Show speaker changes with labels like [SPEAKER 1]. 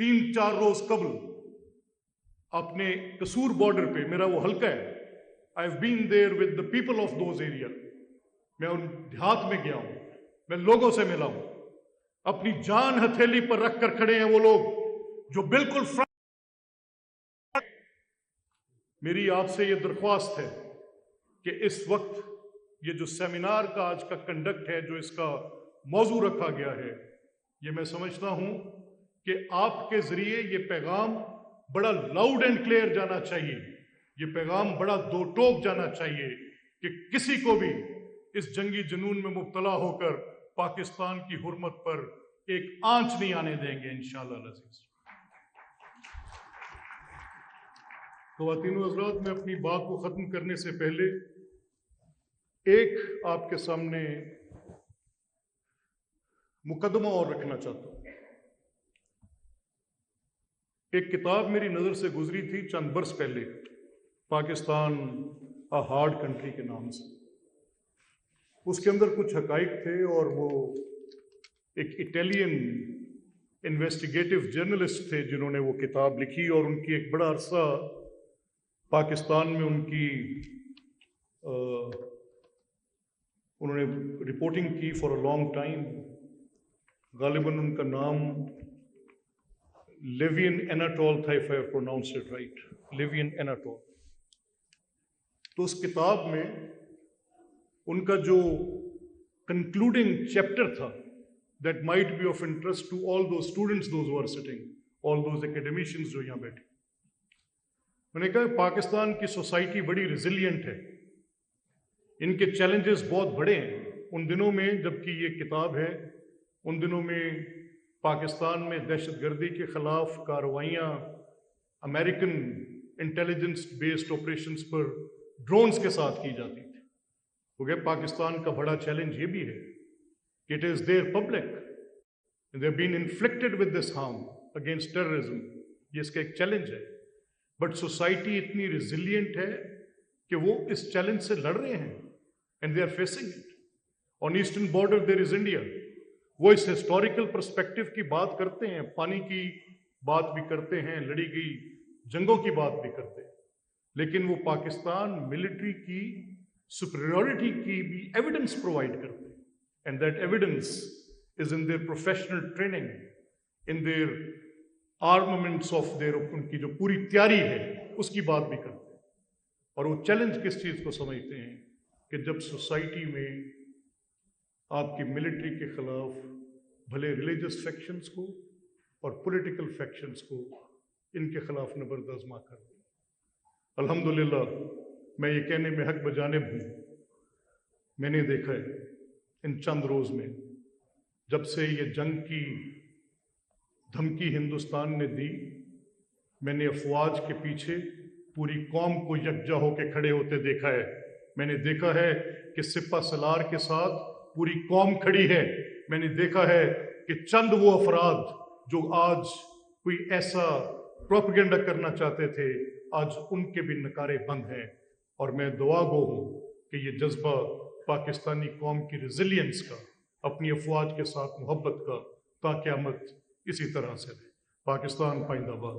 [SPEAKER 1] 3-4 रोज कबल अपने कसूर बॉर्डर पे, मेरा वो हल्का है, I have been there with the people of those area, मैं उन देहात में गया हूं, मैं लोगों से मिला हूं, अपनी जान हथेली पर रख कर खड़े हैं वो लोग जो बिल्कुल फ्रंट। मेरी आपसे ये दरख्वास्त है कि इस वक्त ये जो सेमिनार का आज का कंडक्ट है, जो इसका मौजू रखा गया है, ये मैं समझता हूं कि आपके जरिए ये पैगाम बड़ा लाउड एंड क्लियर जाना चाहिए, ये पैगाम बड़ा दो टोक जाना चाहिए कि किसी को भी इस जंगी जुनून में मुब्तला होकर पाकिस्तान की हुर्मत पर एक आंच नहीं आने देंगे इंशाअल्लाह अज़ीज़। ख़वातीन व हज़रात, मैं अपनी बात को ख़त्म करने से पहले एक आपके सामने मुकदमा और रखना चाहता हूं। एक किताब मेरी नज़र से गुजरी थी चंद बरस पहले, पाकिस्तान अ हार्ड कंट्री के नाम से। उसके अंदर कुछ हकाइक थे और वो एक इटालियन इन्वेस्टिगेटिव जर्नलिस्ट थे जिन्होंने वो किताब लिखी, और उनकी एक बड़ा अरसा पाकिस्तान में उन्होंने रिपोर्टिंग की फॉर अ लॉन्ग टाइम। गालिबन उनका नाम लिवियन एनाटोल था, if I have pronounced it right, Lieven Anatol. तो उस किताब में उनका जो कंक्लूडिंग चैप्टर था, that might be of interest to all those students those who are sitting, all those academicians जो यहाँ बैठे, मैंने कहा पाकिस्तान की सोसाइटी बड़ी रिजिलियंट है, इनके चैलेंजेस बहुत बड़े हैं। उन दिनों में जबकि ये किताब है, उन दिनों में पाकिस्तान में दहशतगर्दी के खिलाफ कार्रवाइयाँ अमेरिकन इंटेलिजेंस बेस्ड ऑपरेशंस पर ड्रोन्स के साथ की जाती थी। क्योंकि पाकिस्तान का बड़ा चैलेंज ये भी है कि it is their public, they have been inflicted with this harm against terrorism, ये इसका एक चैलेंज है। बट सोसाइटी इतनी रिजिलियंट है कि वो इस चैलेंज से लड़ रहे हैं, and they are facing it. On eastern border there is India, वो इस हिस्टोरिकल पर्सपेक्टिव की बात करते हैं, पानी की बात भी करते हैं, लड़ी गई जंगों की बात भी करते हैं, लेकिन वो पाकिस्तान मिलिट्री की सुपीरियरिटी की भी एविडेंस प्रोवाइड करते हैं, and that evidence is in their professional training, in their armaments of their, उनकी जो पूरी तैयारी है उसकी बात भी करते हैं। और वो चैलेंज किस चीज़ को समझते हैं कि जब सोसाइटी में आपकी मिलिट्री के खिलाफ भले रिलीजियस फैक्शंस को और पॉलिटिकल फैक्शंस को इनके खिलाफ नबर्द-ए-आज़मा कर दें। अल्हम्दुलिल्लाह, मैं ये कहने में हक बजानिब हूँ, मैंने देखा है इन चंद रोज़ में, जब से ये जंग की धमकी हिंदुस्तान ने दी, मैंने अफवाज के पीछे पूरी कौम को यकजा होकर खड़े होते देखा है। मैंने देखा है कि सिपा सलार के साथ पूरी कौम खड़ी है। मैंने देखा है कि चंद वो अफराद जो आज कोई ऐसा प्रोपेगेंडा करना चाहते थे, आज उनके भी नकारे बंद हैं। और मैं दुआ गो हूँ कि ये जज्बा पाकिस्तानी कौम की रिजिलियंस का, अपनी अफवाज के साथ मोहब्बत का, ता क़यामत इसी तरह से रहे। पाकिस्तान पाइंदाबाद।